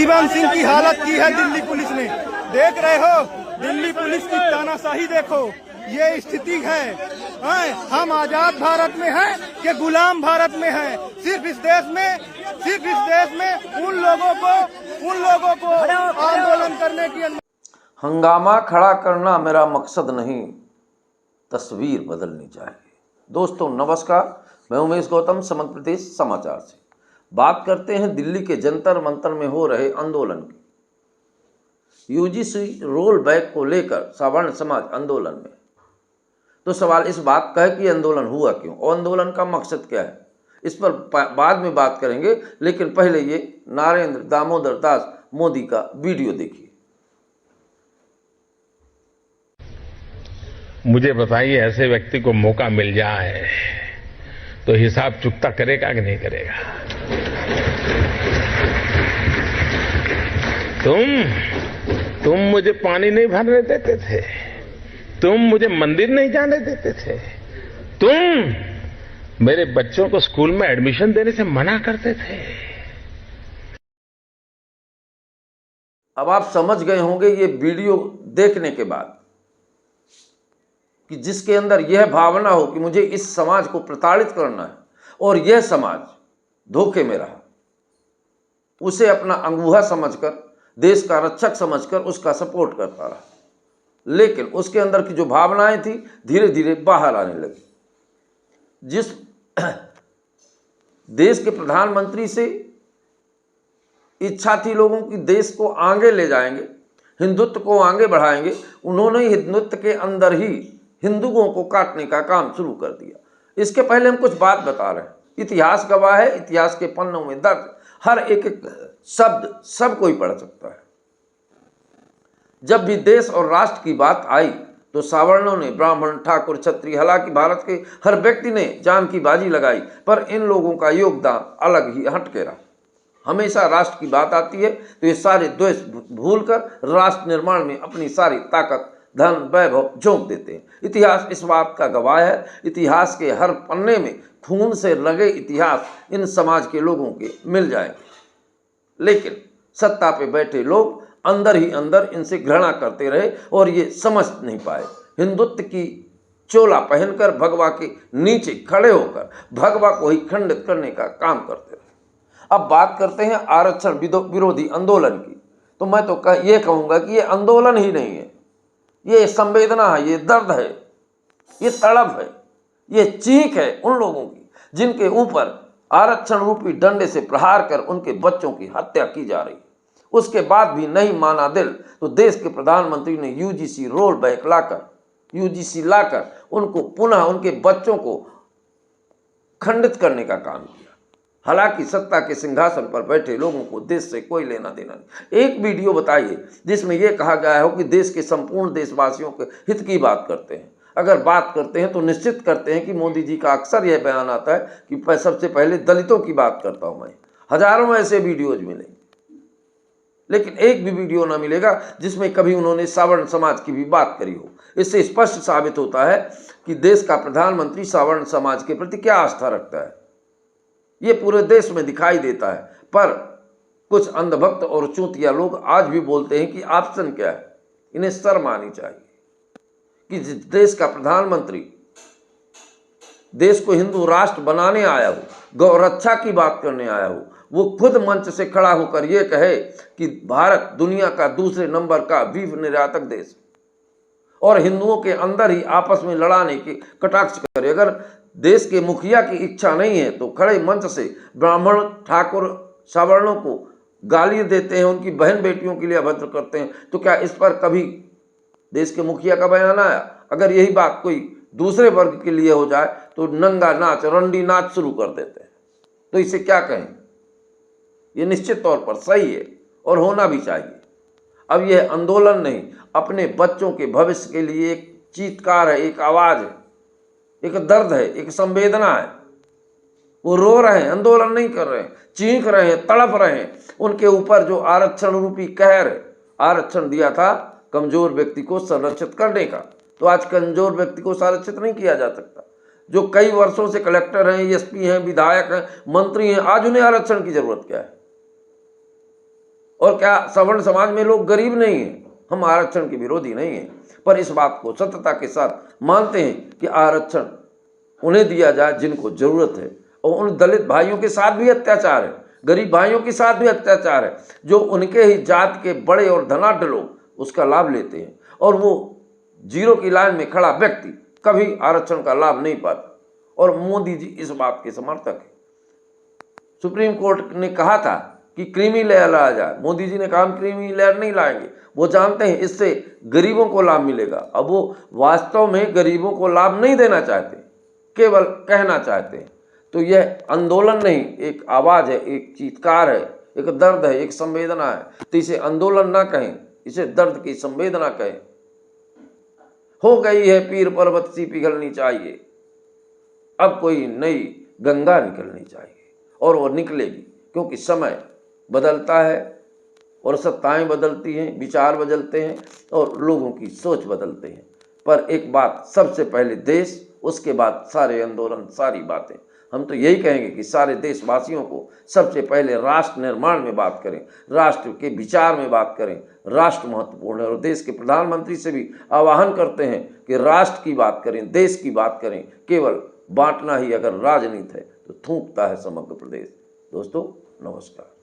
प्रतिभान सिंह की हालत की है दिल्ली पुलिस ने। देख रहे हो दिल्ली पुलिस की तानाशाही, देखो ये स्थिति है। हम आजाद भारत में हैं कि गुलाम भारत में हैं? सिर्फ इस देश में उन लोगों को आंदोलन करने की हंगामा खड़ा करना मेरा मकसद नहीं, तस्वीर बदलनी चाहिए। दोस्तों नमस्कार, मैं उमेश गौतम, समग्र प्रदेश समाचार से बात करते हैं दिल्ली के जंतर मंतर में हो रहे आंदोलन की। यूजीसी रोल बैक को लेकर सवर्ण समाज आंदोलन में। तो सवाल इस बात का है कि आंदोलन हुआ क्यों और आंदोलन का मकसद क्या है, इस पर बाद में बात करेंगे। लेकिन पहले ये नरेंद्र दामोदर दास मोदी का वीडियो देखिए। मुझे बताइए, ऐसे व्यक्ति को मौका मिल जाए तो हिसाब चुकता करेगा कि नहीं करेगा? तुम मुझे पानी नहीं भरने देते थे, तुम मुझे मंदिर नहीं जाने देते थे, तुम मेरे बच्चों को स्कूल में एडमिशन देने से मना करते थे। अब आप समझ गए होंगे ये वीडियो देखने के बाद कि जिसके अंदर यह भावना हो कि मुझे इस समाज को प्रताड़ित करना है और यह समाज धोखे में रहा, उसे अपना अंगूठा समझकर, देश का रक्षक समझकर उसका सपोर्ट करता रहा। लेकिन उसके अंदर की जो भावनाएं थी धीरे धीरे बाहर आने लगी। जिस देश के प्रधानमंत्री से इच्छा थी लोगों की देश को आगे ले जाएंगे, हिंदुत्व को आगे बढ़ाएंगे, उन्होंने हिंदुत्व के अंदर ही हिंदुओं को काटने का काम शुरू कर दिया। इसके पहले हम कुछ बात बता रहे हैं। इतिहास गवाह है, इतिहास के पन्नों में दर्ज हर एक शब्द सब कोई पढ़ सकता है। जब भी देश और राष्ट्र की बात आई तो सवर्णों ने, ब्राह्मण, ठाकुर, क्षत्रिय, हालांकि भारत के हर व्यक्ति ने जान की बाजी लगाई, पर इन लोगों का योगदान अलग ही हटके रहा। हमेशा राष्ट्र की बात आती है तो ये सारे द्वेष भूलकर राष्ट्र निर्माण में अपनी सारी ताकत, धन, वैभव झोंक देते हैं। इतिहास इस बात का गवाह है। इतिहास के हर पन्ने में खून से लगे इतिहास इन समाज के लोगों के मिल जाएंगे। लेकिन सत्ता पे बैठे लोग अंदर ही अंदर इनसे घृणा करते रहे और ये समझ नहीं पाए। हिंदुत्व की चोला पहनकर भगवा के नीचे खड़े होकर भगवा को ही खंडित करने का काम करते रहे। अब बात करते हैं आरक्षण विरोधी आंदोलन की। तो मैं तो ये कहूँगा कि ये आंदोलन ही नहीं है, ये संवेदना है, ये दर्द है, ये तड़प है, ये चीख है उन लोगों की जिनके ऊपर आरक्षण रूपी डंडे से प्रहार कर उनके बच्चों की हत्या की जा रही है। उसके बाद भी नहीं माना दिल तो देश के प्रधानमंत्री ने यूजीसी रोल बैक लाकर उनको पुनः उनके बच्चों को खंडित करने का काम किया। हालांकि सत्ता के सिंहासन पर बैठे लोगों को देश से कोई लेना देना नहीं। एक वीडियो बताइए जिसमें यह कहा गया हो कि देश के संपूर्ण देशवासियों के हित की बात करते हैं। अगर बात करते हैं तो निश्चित करते हैं कि मोदी जी का अक्सर यह बयान आता है कि सबसे पहले दलितों की बात करता हूं मैं। हजारों ऐसे वीडियोज मिलेंगे, लेकिन एक भी वीडियो ना मिलेगा जिसमें कभी उन्होंने सवर्ण समाज की भी बात करी हो। इससे स्पष्ट साबित होता है कि देश का प्रधानमंत्री सवर्ण समाज के प्रति क्या आस्था रखता है। ये पूरे देश में दिखाई देता है। पर कुछ अंधभक्त और चूतिया लोग आज भी बोलते हैं कि ऑप्शन क्या है। इन्हें शर्म आनी चाहिए कि देश का प्रधानमंत्री देश को हिंदू राष्ट्र बनाने आया हो, गौ रक्षा की बात करने आया हो, वो खुद मंच से खड़ा होकर ये कहे कि भारत दुनिया का दूसरे नंबर का बीफ निर्यातक देश और हिंदुओं के अंदर ही आपस में लड़ाने की कटाक्ष करे। अगर देश के मुखिया की इच्छा नहीं है तो खड़े मंच से ब्राह्मण, ठाकुर, सवर्णों को गाली देते हैं, उनकी बहन बेटियों के लिए अभद्र करते हैं, तो क्या इस पर कभी देश के मुखिया का बयान आया? अगर यही बात कोई दूसरे वर्ग के लिए हो जाए तो नंगा नाच, रंडी नाच शुरू कर देते हैं। तो इसे क्या कहें? ये निश्चित तौर पर सही है और होना भी चाहिए। अब यह आंदोलन नहीं, अपने बच्चों के भविष्य के लिए एक चीत्कार है, एक आवाज है, एक दर्द है, एक संवेदना है। वो रो रहे हैं, आंदोलन नहीं कर रहे हैं, चीख रहे हैं, तड़प रहे हैं। उनके ऊपर जो आरक्षण रूपी कहर है, आरक्षण दिया था कमजोर व्यक्ति को संरक्षित करने का, तो आज कमजोर व्यक्ति को संरक्षित नहीं किया जा सकता। जो कई वर्षों से कलेक्टर हैं, एसपी हैं, विधायक हैं, मंत्री हैं, आज उन्हें आरक्षण की जरूरत क्या है? और क्या सवर्ण समाज में लोग गरीब नहीं हैं? हम आरक्षण के विरोधी नहीं हैं, पर इस बात को सत्यता के साथ मानते हैं कि आरक्षण उन्हें दिया जाए जिनको जरूरत है। और उन दलित भाइयों के साथ भी अत्याचार है, गरीब भाइयों के साथ भी अत्याचार है, जो उनके ही जात के बड़े और धनाढ्य लोग उसका लाभ लेते हैं, और वो जीरो की लाइन में खड़ा व्यक्ति कभी आरक्षण का लाभ नहीं पाता। और मोदी जी इस बात के समर्थक हैं। सुप्रीम कोर्ट ने कहा था कि क्रीमी लेयर लाया जाए, मोदी जी ने कहा हम क्रीमी लेयर नहीं लाएंगे। वो जानते हैं इससे गरीबों को लाभ मिलेगा। अब वो वास्तव में गरीबों को लाभ नहीं देना चाहते, केवल कहना चाहते हैं। तो यह आंदोलन नहीं, एक आवाज़ है, एक चीत्कार है, एक दर्द है, एक संवेदना है। तो इसे आंदोलन ना कहें, इसे दर्द की संवेदना कहें। हो गई है पीर पर्वत सी पिघलनी चाहिए, अब कोई नई गंगा निकलनी चाहिए, और वो निकलेगी, क्योंकि समय बदलता है और सत्ताएं बदलती हैं, विचार बदलते हैं और लोगों की सोच बदलते हैं। पर एक बात, सबसे पहले देश, उसके बाद सारे आंदोलन, सारी बातें। हम तो यही कहेंगे कि सारे देशवासियों को सबसे पहले राष्ट्र निर्माण में बात करें, राष्ट्र के विचार में बात करें। राष्ट्र महत्वपूर्ण है, और देश के प्रधानमंत्री से भी आह्वान करते हैं कि राष्ट्र की बात करें, देश की बात करें। केवल बांटना ही अगर राजनीति है तो थूकता है समग्र प्रदेश। दोस्तों नमस्कार।